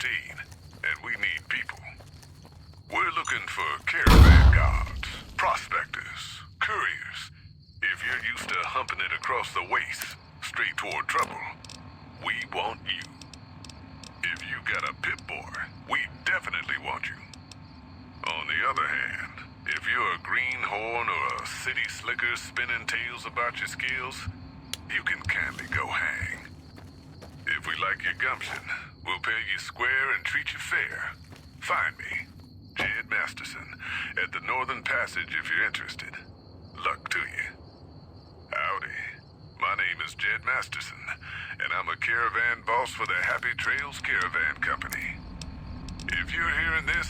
and we need people. We're looking for caravan guards, prospectors, couriers. If you're used to humping it across the waste, straight toward trouble, we want you. If you got a pit boy, we definitely want you. On the other hand, if you're a greenhorn or a city slicker spinning tales about your skills, you can kindly go hang. If we like your gumption, we'll pay you square and treat you fair. Find me, Jed Masterson, at the Northern Passage if you're interested. Luck to you. Howdy. My name is Jed Masterson, and I'm a caravan boss for the Happy Trails Caravan Company. If you're hearing this,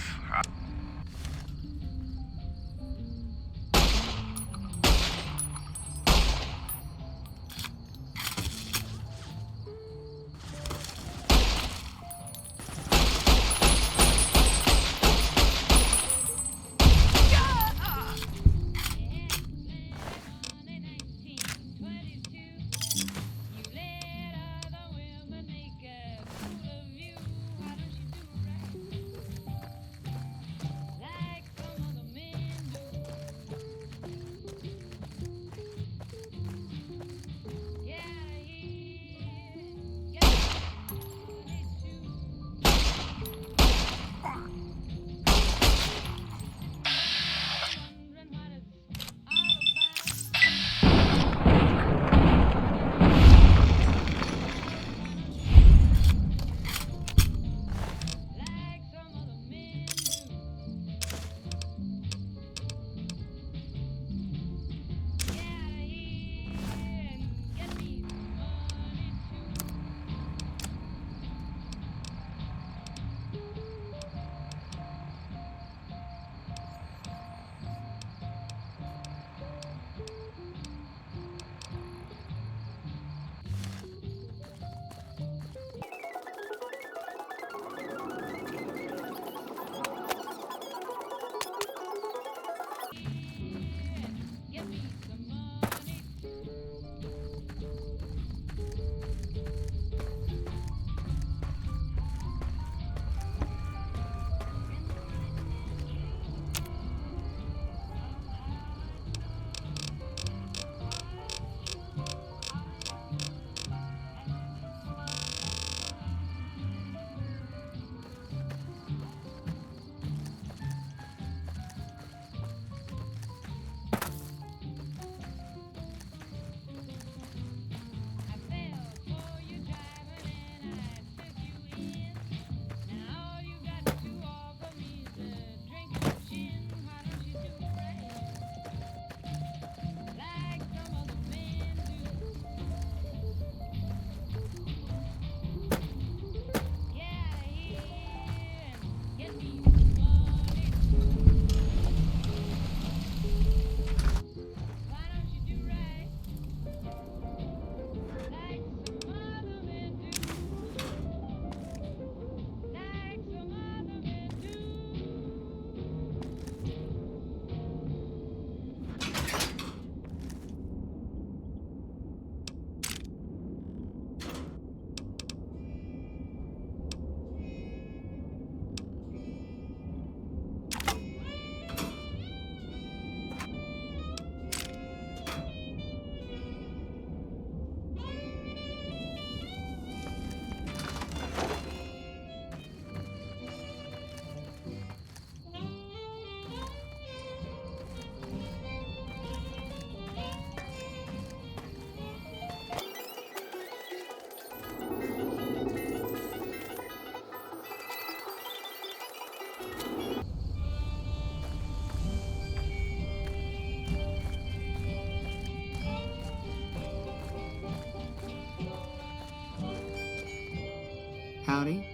Howdy.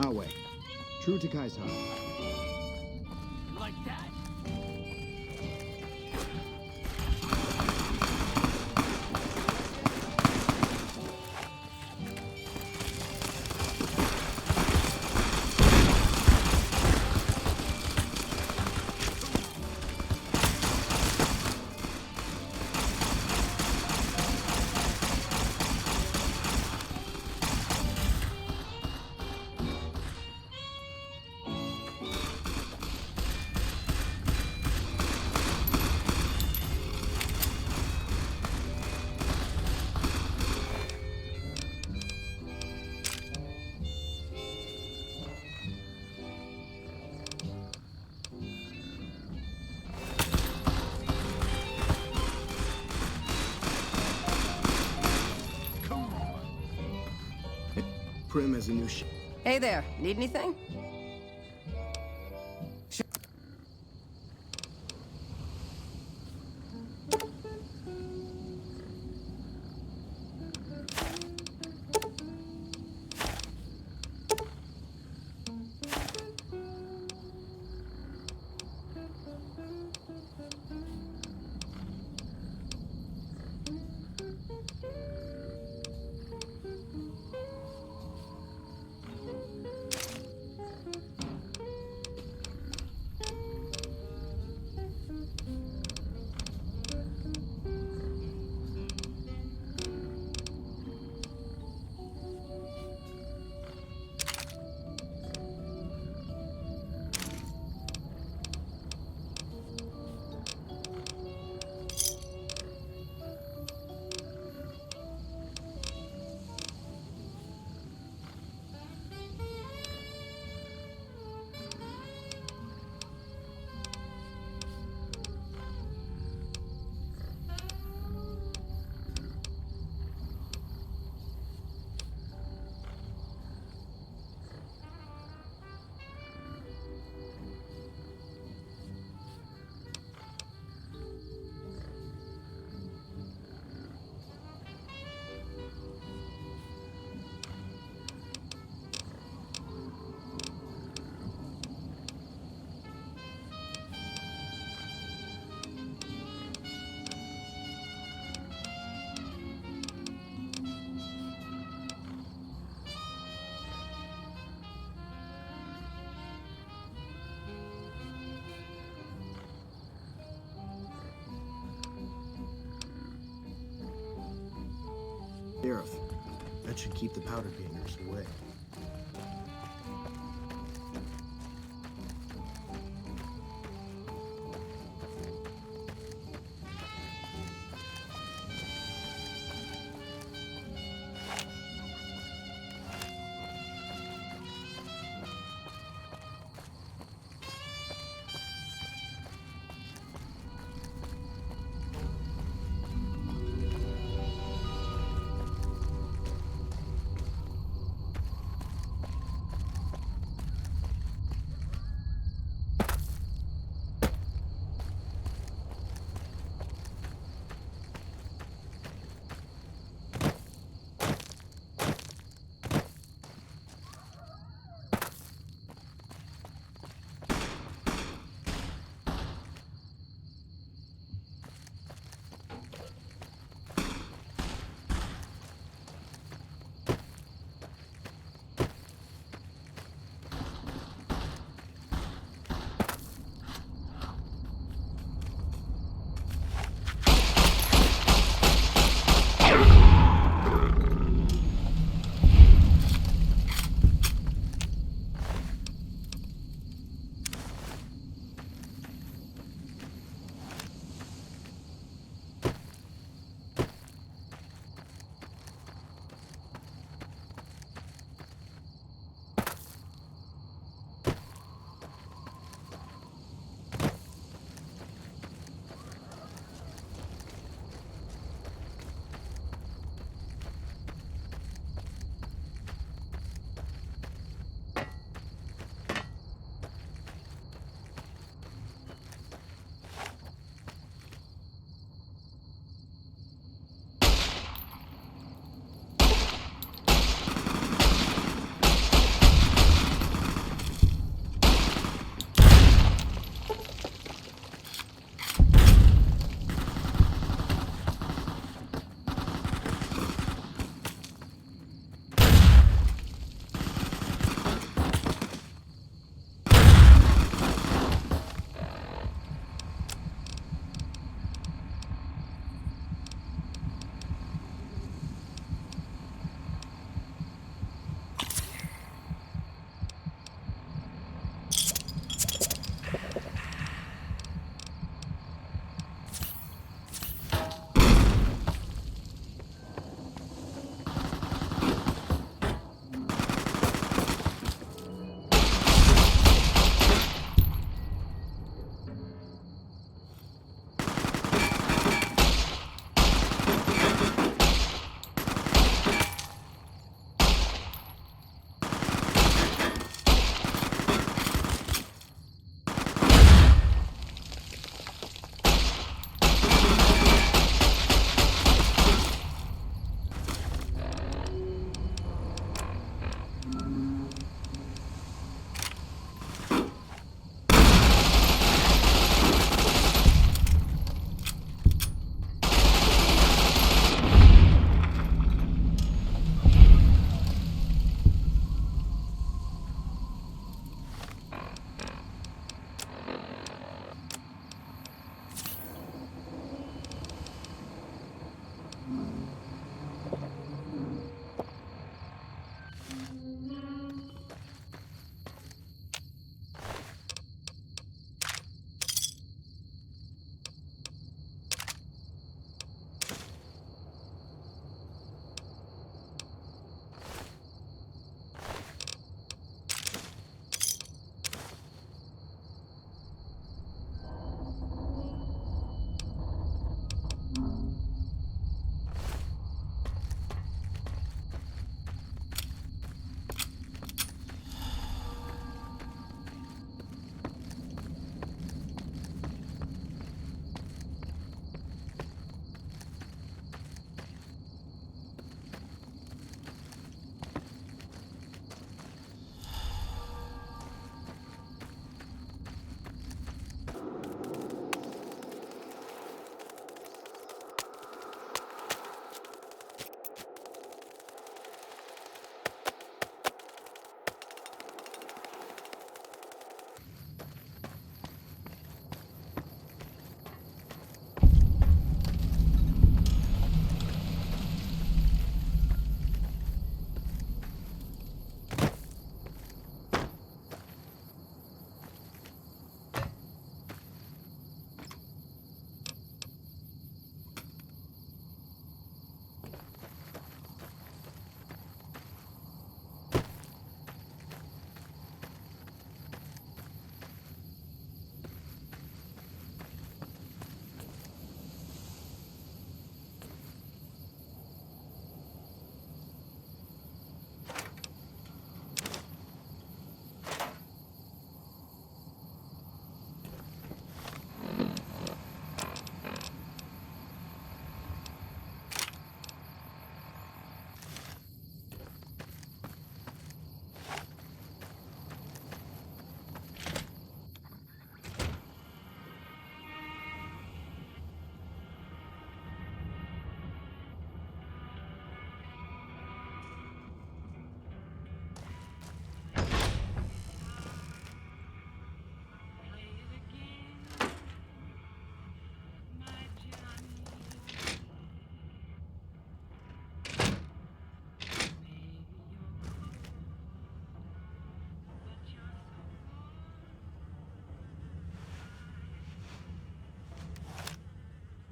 I'll wait. True to Kai's heart. Like that. Prim has a new Hey there, need anything? sheriff. That should keep the powder gangers away.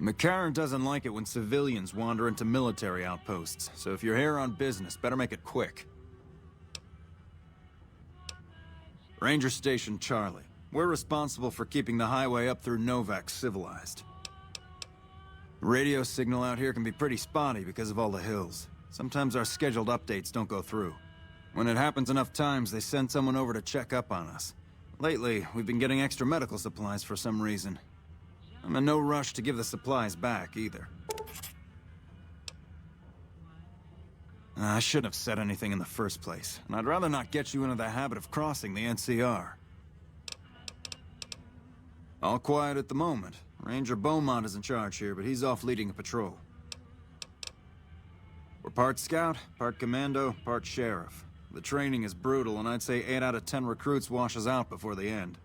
McCarran doesn't like it when civilians wander into military outposts, so if you're here on business, better make it quick. Ranger Station Charlie. We're responsible for keeping the highway up through Novac civilized. The radio signal out here can be pretty spotty because of all the hills. Sometimes our scheduled updates don't go through. When it happens enough times, they send someone over to check up on us. Lately, we've been getting extra medical supplies for some reason. I'm in no rush to give the supplies back, either. I shouldn't have said anything in the first place, and I'd rather not get you into the habit of crossing the NCR. All quiet at the moment. Ranger Beaumont is in charge here, but he's off leading a patrol. We're part scout, part commando, part sheriff. The training is brutal, and I'd say 8 out of 10 recruits washes out before the end.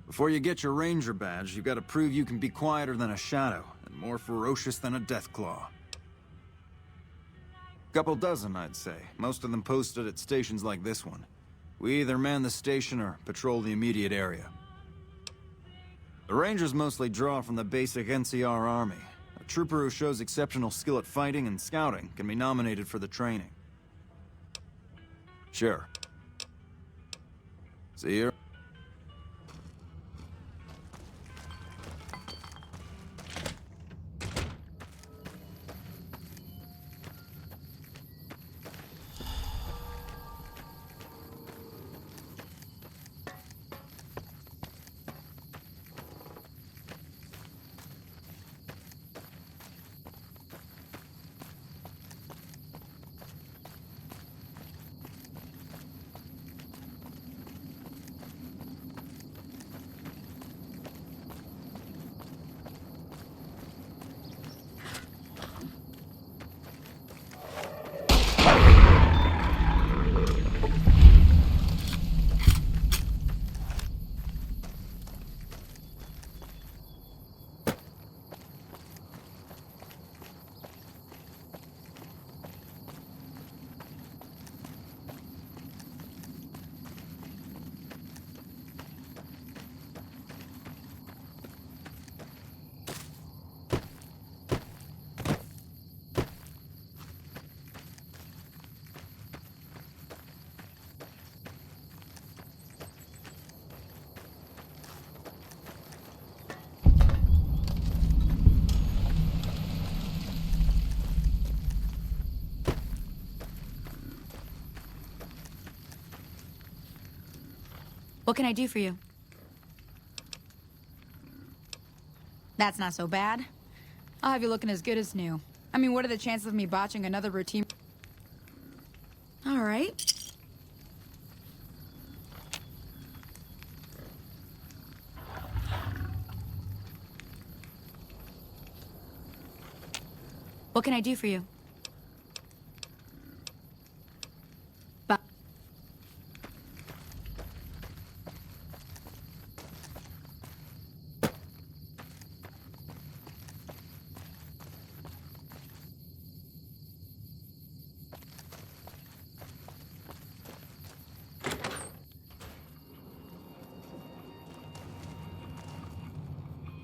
Before you get your ranger badge, you've got to prove you can be quieter than a shadow, and more ferocious than a deathclaw. Couple dozen, I'd say. Most of them posted at stations like this one. We either man the station or patrol the immediate area. The Rangers mostly draw from the basic NCR army. A trooper who shows exceptional skill at fighting and scouting can be nominated for the training. Sure. See you. What can I do for you? That's not so bad. I'll have you looking as good as new. I mean, what are the chances of me botching another routine? All right. What can I do for you?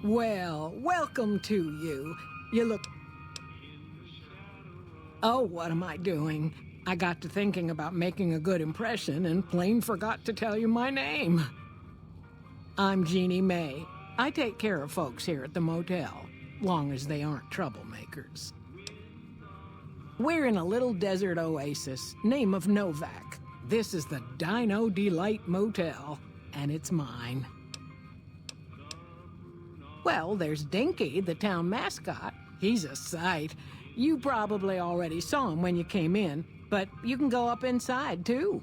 Well, welcome to you. You look... Oh, what am I doing? I got to thinking about making a good impression and plain forgot to tell you my name. I'm Jeannie May. I take care of folks here at the motel, long as they aren't troublemakers. We're in a little desert oasis, name of Novac. This is the Dino Dee-lite motel, and it's mine. Well, there's Dinky, the town mascot. He's a sight. You probably already saw him when you came in, but you can go up inside, too.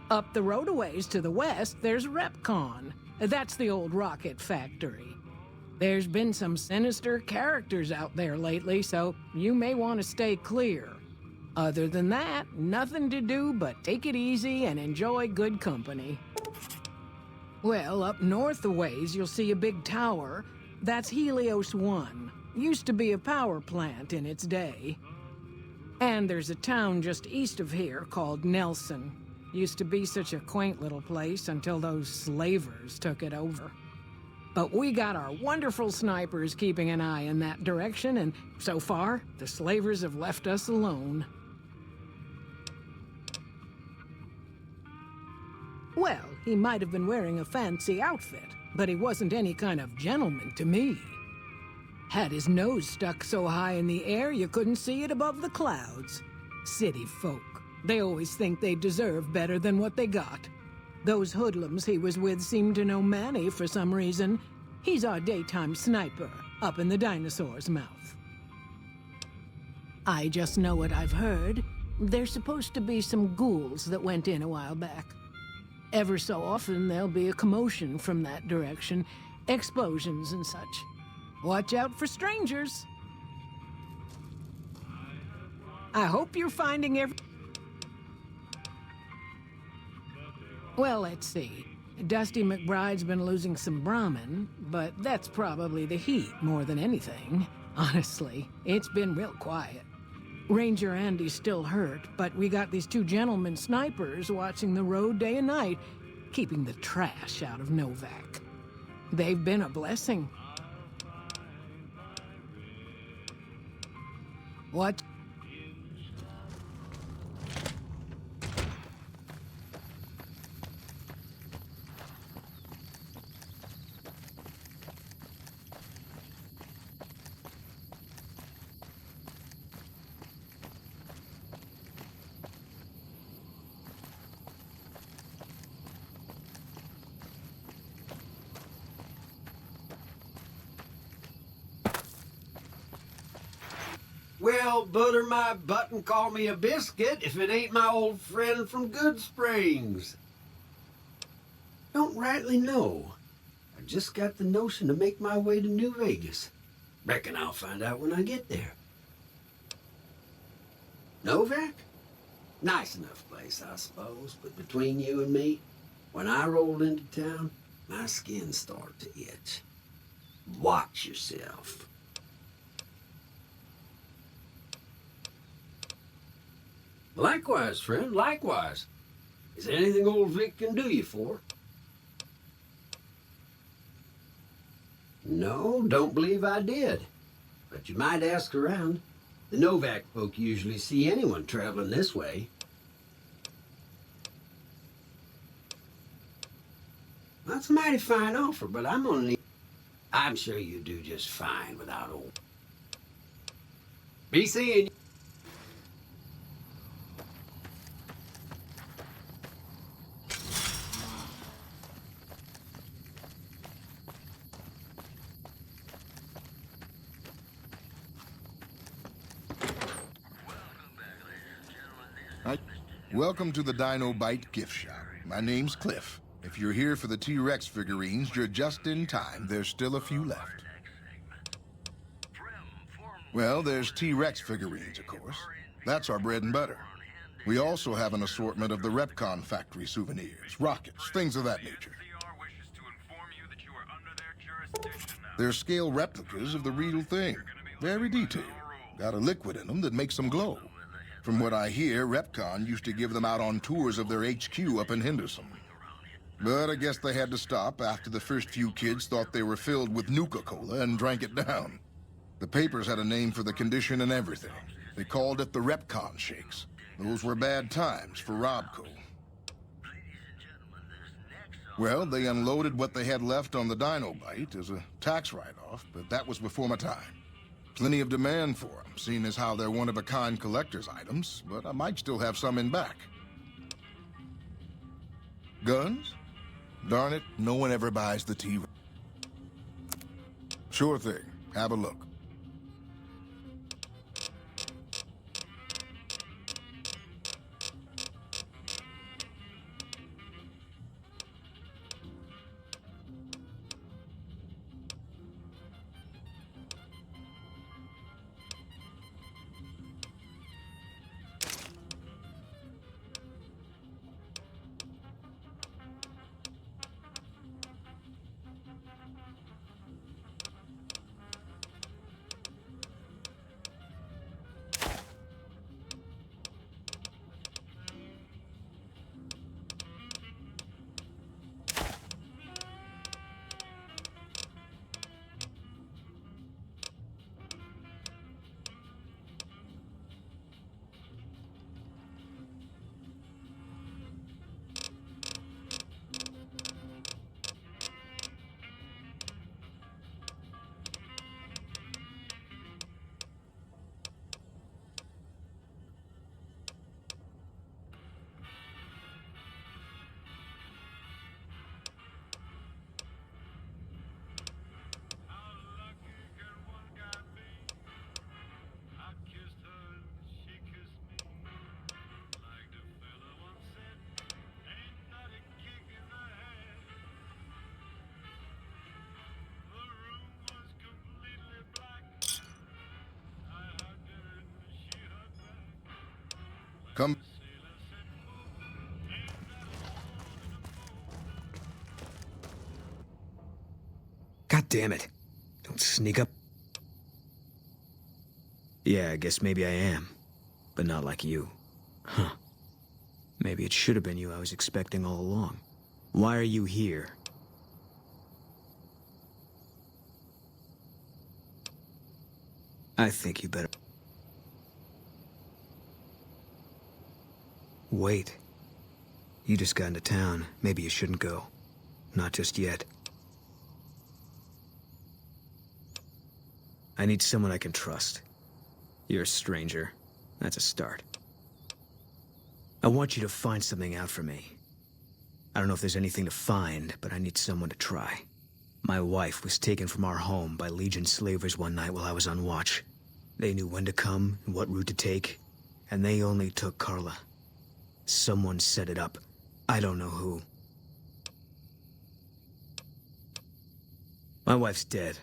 Up the road a ways to the west, there's Repcon. That's the old rocket factory. There's been some sinister characters out there lately, so you may want to stay clear. Other than that, nothing to do but take it easy and enjoy good company. Well, up north a ways, you'll see a big tower. That's Helios 1. Used to be a power plant in its day. And there's a town just east of here called Nelson. Used to be such a quaint little place until those slavers took it over. But we got our wonderful snipers keeping an eye in that direction, and so far, the slavers have left us alone. Well, he might have been wearing a fancy outfit, but he wasn't any kind of gentleman to me. Had his nose stuck so high in the air you couldn't see it above the clouds. City folk. They always think they deserve better than what they got. Those hoodlums he was with seemed to know Manny for some reason. He's our daytime sniper, up in the dinosaur's mouth. I just know what I've heard. There's supposed to be some ghouls that went in a while back. Ever so often there'll be a commotion from that direction, explosions and such. Watch out for strangers. I hope you're finding Well, let's see. Dusty McBride's been losing some Brahmin, but that's probably the heat more than anything. Honestly, it's been real quiet. Ranger Andy's still hurt, but we got these two gentlemen snipers watching the road day and night, keeping the trash out of Novac. They've been a blessing. What? Well, butter my butt and call me a biscuit if it ain't my old friend from Good Springs. Don't rightly know. I just got the notion to make my way to New Vegas. Reckon I'll find out when I get there. Novac? Nice enough place, I suppose, but between you and me, when I rolled into town, my skin started to itch. Watch yourself. Likewise, friend, likewise. Is there anything old Vic can do you for? No, don't believe I did. But you might ask around. The Novac folk usually see anyone traveling this way. That's a mighty fine offer, but I'm gonna need... I'm sure you do just fine without old... Be seeing you. Welcome to the Dino Bite gift shop. My name's Cliff. If you're here for the T-Rex figurines, you're just in time. There's still a few left. Well, there's T-Rex figurines, of course. That's our bread and butter. We also have an assortment of the Repcon factory souvenirs, rockets, things of that nature. They're scale replicas of the real thing. Very detailed. Got a liquid in them that makes them glow. From what I hear, Repcon used to give them out on tours of their HQ up in Henderson. But I guess they had to stop after the first few kids thought they were filled with Nuka-Cola and drank it down. The papers had a name for the condition and everything. They called it the Repcon Shakes. Those were bad times for Robco. Well, they unloaded what they had left on the Dino Bite as a tax write-off, but that was before my time. Plenty of demand for them, seeing as how they're one-of-a-kind collector's items, but I might still have some in back. Guns? Darn it, no one ever buys the T. Sure thing. Have a look. Come. God damn it. Don't sneak up. Yeah, I guess maybe I am. But not like you. Huh. Maybe it should have been you I was expecting all along. Why are you here? I think you better... Wait. You just got into town. Maybe you shouldn't go. Not just yet. I need someone I can trust. You're a stranger. That's a start. I want you to find something out for me. I don't know if there's anything to find, but I need someone to try. My wife was taken from our home by Legion slavers one night while I was on watch. They knew when to come and what route to take, and they only took Carla. Someone set it up. I don't know who. My wife's dead.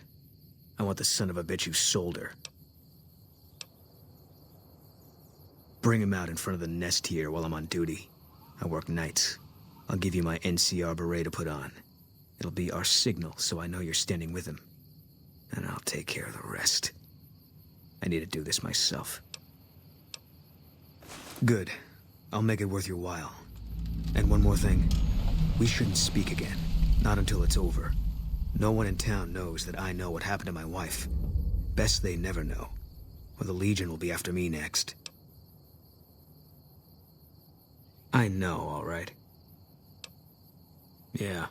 I want the son of a bitch who sold her. Bring him out in front of the nest here while I'm on duty. I work nights. I'll give you my NCR beret to put on. It'll be our signal, so I know you're standing with him. And I'll take care of the rest. I need to do this myself. Good. I'll make it worth your while. And one more thing. We shouldn't speak again. Not until it's over. No one in town knows that I know what happened to my wife. Best they never know. Or the Legion will be after me next. I know, all right. Yeah.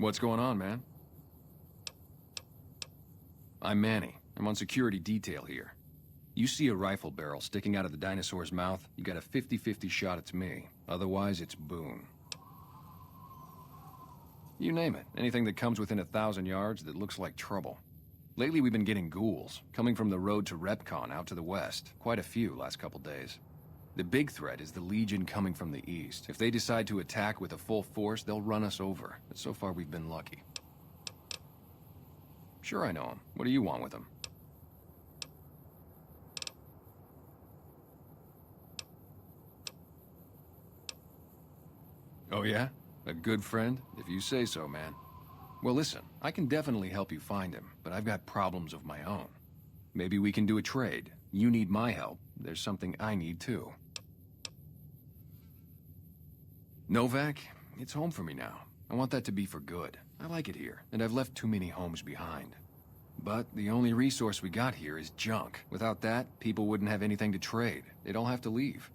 What's going on, man? I'm Manny. I'm on security detail here. You see a rifle barrel sticking out of the dinosaur's mouth, you got a 50-50 shot it's me. Otherwise, it's Boone. You name it. Anything that comes within 1,000 yards that looks like trouble. Lately, we've been getting ghouls, coming from the road to Repcon out to the west. Quite a few last couple days. The big threat is the Legion coming from the east. If they decide to attack with a full force, they'll run us over. But so far, we've been lucky. Sure, I know him. What do you want with him? Oh yeah? A good friend? If you say so, man. Well, listen, I can definitely help you find him, but I've got problems of my own. Maybe we can do a trade. You need my help. There's something I need too. Novac, it's home for me now. I want that to be for good. I like it here, and I've left too many homes behind. But the only resource we got here is junk. Without that, people wouldn't have anything to trade. They'd all have to leave.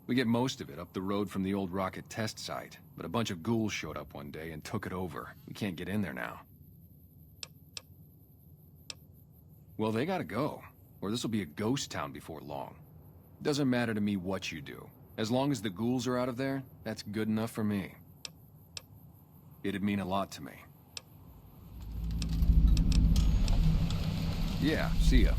We get most of it up the road from the old rocket test site, but a bunch of ghouls showed up one day and took it over. We can't get in there now. Well, they gotta go, or this'll be a ghost town before long. Doesn't matter to me what you do. As long as the ghouls are out of there, that's good enough for me. It'd mean a lot to me. Yeah, see ya.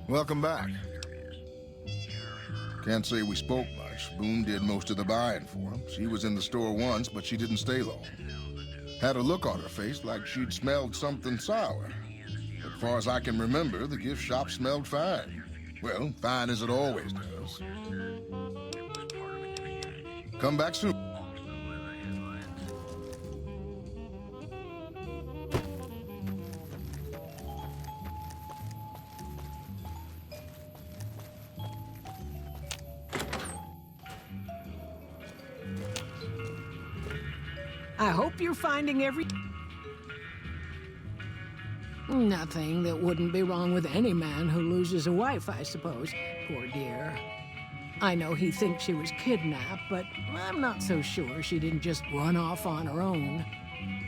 Welcome back. Can't say we spoke much. Boone did most of the buying for him. She was in the store once, but she didn't stay long. Had a look on her face like she'd smelled something sour. But as far as I can remember, the gift shop smelled fine. Well, fine as it always does. Come back soon. I hope you're finding every... Nothing that wouldn't be wrong with any man who loses a wife, I suppose. Poor dear. I know he thinks she was kidnapped, but I'm not so sure she didn't just run off on her own.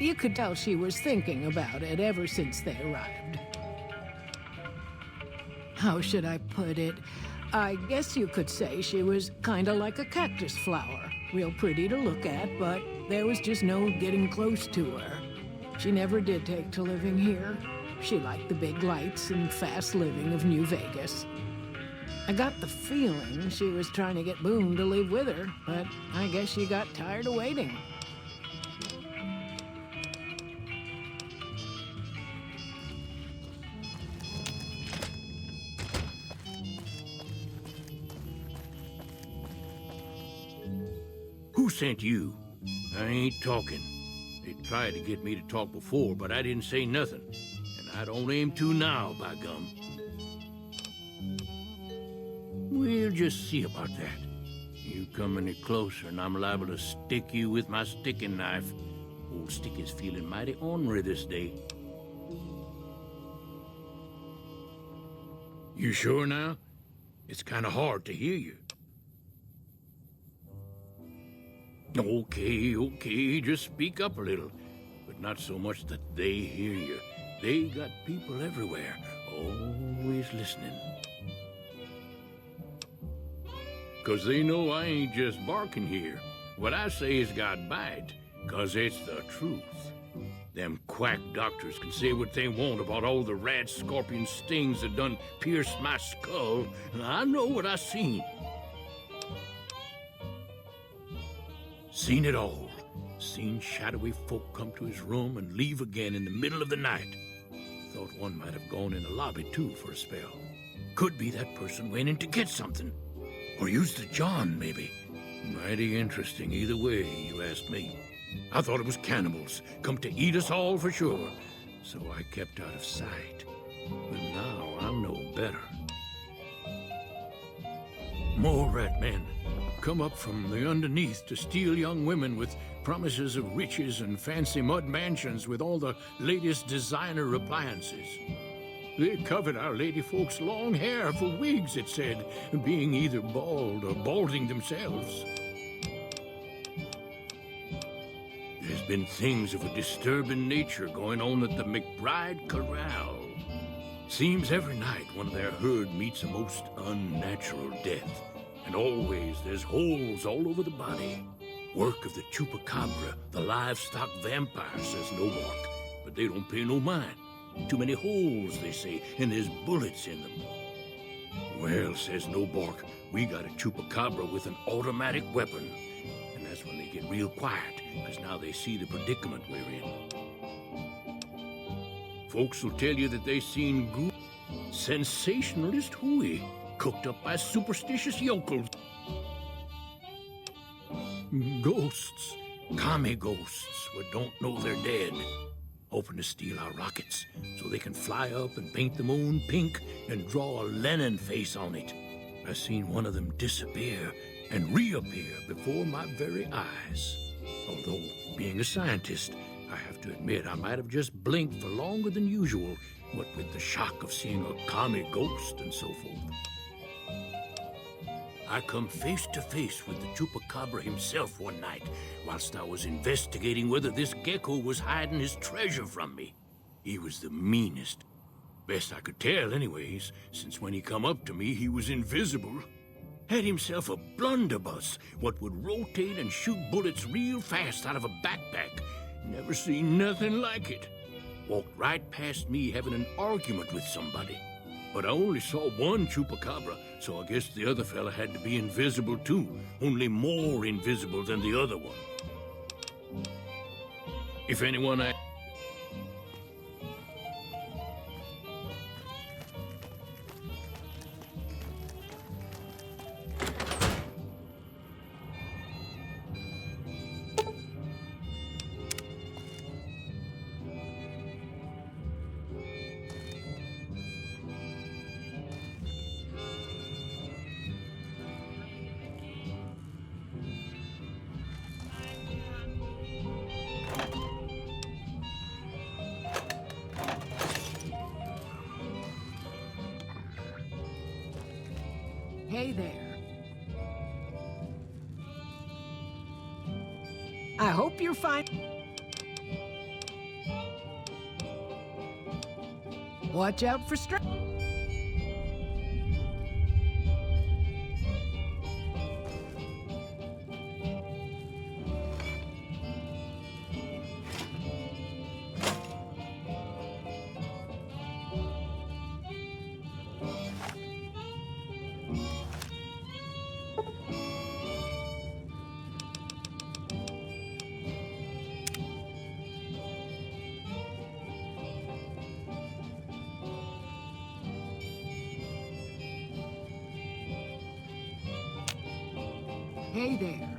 You could tell she was thinking about it ever since they arrived. How should I put it? I guess you could say she was kinda like a cactus flower. Real pretty to look at, but there was just no getting close to her. She never did take to living here. She liked the big lights and fast living of New Vegas. I got the feeling she was trying to get Boone to leave with her, but I guess she got tired of waiting. Who sent you? I ain't talking. They tried to get me to talk before, but I didn't say nothing. And I don't aim to now, by gum. We'll just see about that. You come any closer and I'm liable to stick you with my sticking knife. Old Stick is feeling mighty ornery this day. You sure now? It's kind of hard to hear you. Okay, just speak up a little. But not so much that they hear you. They got people everywhere, always listening. 'Cause they know I ain't just barking here. What I say has got bite, 'cause it's the truth. Them quack doctors can say what they want about all the rat scorpion stings that done pierced my skull, and I know what I seen. Seen it all. Seen shadowy folk come to his room and leave again in the middle of the night. Thought one might have gone in the lobby, too, for a spell. Could be that person went in to get something. Or used the John, maybe. Mighty interesting either way, you ask me. I thought it was cannibals, come to eat us all for sure. So I kept out of sight. But now I'm no better. More rat men. Come up from the underneath to steal young women with promises of riches and fancy mud mansions with all the latest designer appliances. They covered our lady folks' long hair for wigs, it said, being either bald or balding themselves. There's been things of a disturbing nature going on at the McBride Corral. Seems every night one of their herd meets a most unnatural death. And always there's holes all over the body. Work of the chupacabra, the livestock vampire, says Novac. But they don't pay no mind. Too many holes, they say, and there's bullets in them. Well, says Novac, we got a chupacabra with an automatic weapon. And that's when they get real quiet, because now they see the predicament we're in. Folks will tell you that they seen sensationalist hooey cooked up by superstitious yokels. Ghosts, commie ghosts, who don't know they're dead, hoping to steal our rockets so they can fly up and paint the moon pink and draw a Lenin face on it. I seen one of them disappear and reappear before my very eyes. Although, being a scientist, I have to admit I might have just blinked for longer than usual, what with the shock of seeing a commie ghost and so forth. I come face to face with the chupacabra himself one night, whilst I was investigating whether this gecko was hiding his treasure from me. He was the meanest. Best I could tell, anyways, since when he come up to me, he was invisible. Had himself a blunderbuss, what would rotate and shoot bullets real fast out of a backpack. Never seen nothing like it. Walked right past me having an argument with somebody. But I only saw one chupacabra, so I guess the other fella had to be invisible too, only more invisible than the other one. If anyone Hey there. I hope you're fine. Watch out for Hey there.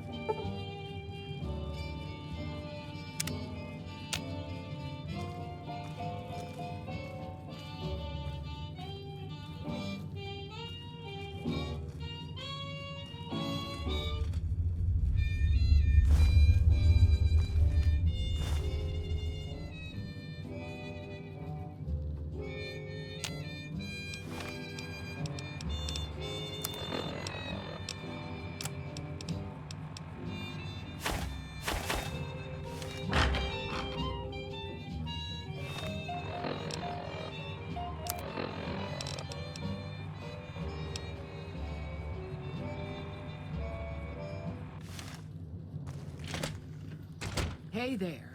Hey there.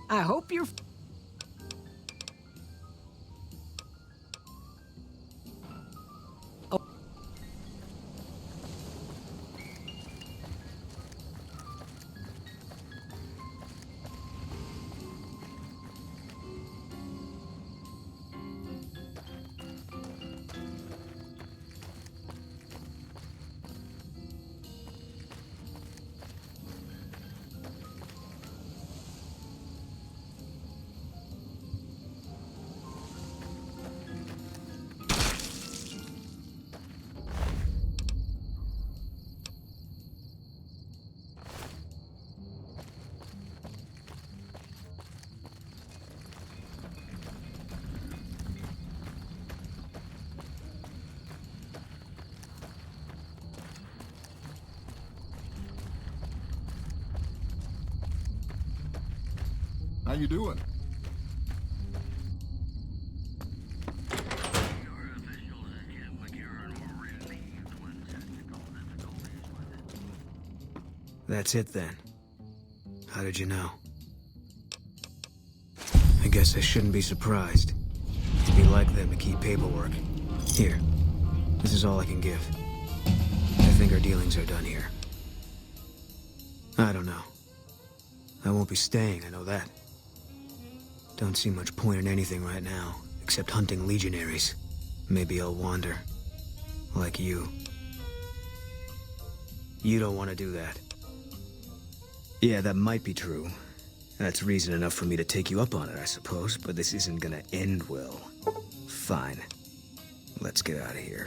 I hope you're... How you doing? That's it then. How did you know? I guess I shouldn't be surprised. It'd be like them to keep paperwork. Here, this is all I can give. think our dealings are done here. I don't know. I won't be staying, I know that. Don't see much point in anything right now, except hunting legionaries. Maybe I'll wander. Like you. You don't want to do that. Yeah, that might be true. That's reason enough for me to take you up on it, I suppose, but this isn't gonna end well. Fine. Let's get out of here.